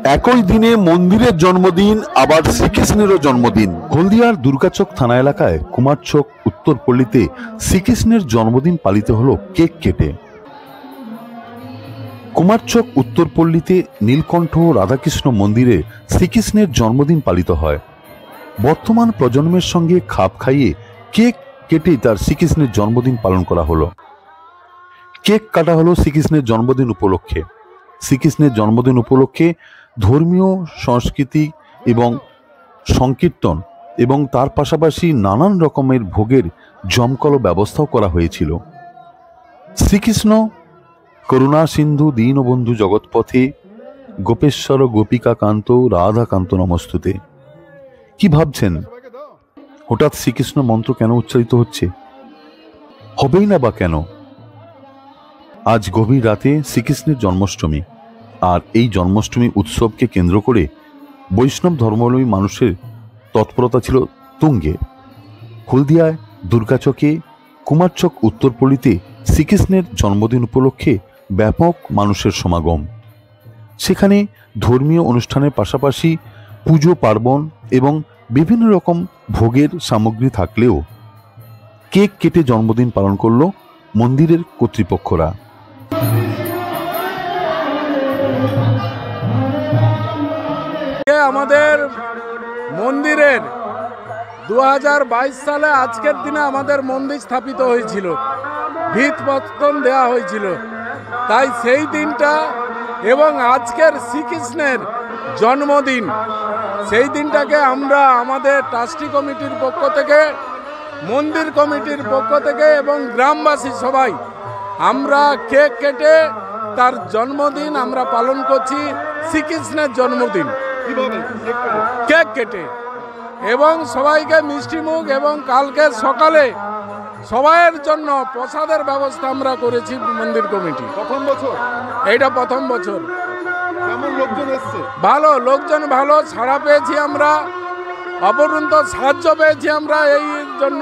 একই দিনে মন্দিরের জন্মদিন, আবার শ্রীকৃষ্ণেরও জন্মদিন। হলদিয়ার দুর্গাচক থানা এলাকায় কুমারচক উত্তরপল্লীতে শ্রীকৃষ্ণের জন্মদিন পালিত হলো কেক কেটে। কুমারচক উত্তরপল্লীতে নীলকণ্ঠ রাধাকৃষ্ণ মন্দিরে শ্রীকৃষ্ণের জন্মদিন পালিত হয়। বর্তমান প্রজন্মের সঙ্গে খাপ খাইয়ে কেক কেটে তার শ্রীকৃষ্ণের জন্মদিন পালন করা হলো। কেক কাটা হলো শ্রীকৃষ্ণের জন্মদিন উপলক্ষে। শ্রীকৃষ্ণের জন্মদিন উপলক্ষে ধর্মীয় সংস্কৃতি এবং সংকীর্তন এবং তার পাশাপাশি নানান রকমের ভোগের জমকালো ব্যবস্থাও করা হয়েছিল। শ্রীকৃষ্ণ করুণা সিন্ধু দীনবন্ধু জগৎপথে গোপেশ্বর গোপিকা কান্ত রাধাকান্ত নমস্তুতে। কি ভাবছেন, হঠাৎ শ্রীকৃষ্ণ মন্ত্র কেন উচ্চারিত হচ্ছে? হবেই না বা কেন? আজ গভীর রাতে শ্রীকৃষ্ণের জন্মাষ্টমী, আর এই জন্মাষ্টমী উৎসবকে কেন্দ্র করে বৈষ্ণব ধর্মাবলম্বী মানুষের তৎপরতা ছিল তুঙ্গে। হলদিয়ায় দুর্গাচকে কুমারচক উত্তরপল্লীতে শ্রীকৃষ্ণের জন্মদিন উপলক্ষে ব্যাপক মানুষের সমাগম। সেখানে ধর্মীয় অনুষ্ঠানের পাশাপাশি পুজো পার্বণ এবং বিভিন্ন রকম ভোগের সামগ্রী থাকলেও কেক কেটে জন্মদিন পালন করল মন্দিরের কর্তৃপক্ষরা। আমাদের মন্দিরের 2022 সালে আজকের দিনে আমাদের মন্দির স্থাপিত হয়েছিল, ভিতপত্তন দেওয়া হয়েছিল। তাই সেই দিনটা এবং আজকের শ্রীকৃষ্ণের জন্মদিন, সেই দিনটাকে আমরা আমাদের ট্রাস্টি কমিটির পক্ষ থেকে, মন্দির কমিটির পক্ষ থেকে এবং গ্রামবাসী সবাই আমরা কেক কেটে তার জন্মদিন আমরা পালন করছি। শ্রীকৃষ্ণের জন্মদিন কেক কেটে এবং সবাইকে মিষ্টিমুখ, এবং কালকে সকালে সবাইয়ের জন্য প্রসাদের ব্যবস্থা আমরা করেছি মন্দির কমিটি। প্রথম বছর এইটা প্রথম বছর। কেমন লোকজন এসছে? ভালো লোকজন, ভালো সাড়া পেয়েছি আমরা, অপরন্ত সাহায্য পেয়েছি আমরা। এই জন্য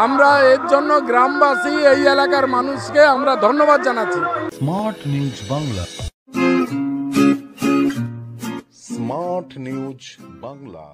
আমরা এর জন্য গ্রামবাসী, এই এলাকার মানুষকে আমরা ধন্যবাদ জানাচ্ছি। Smart news Bangla. Smart news Bangla.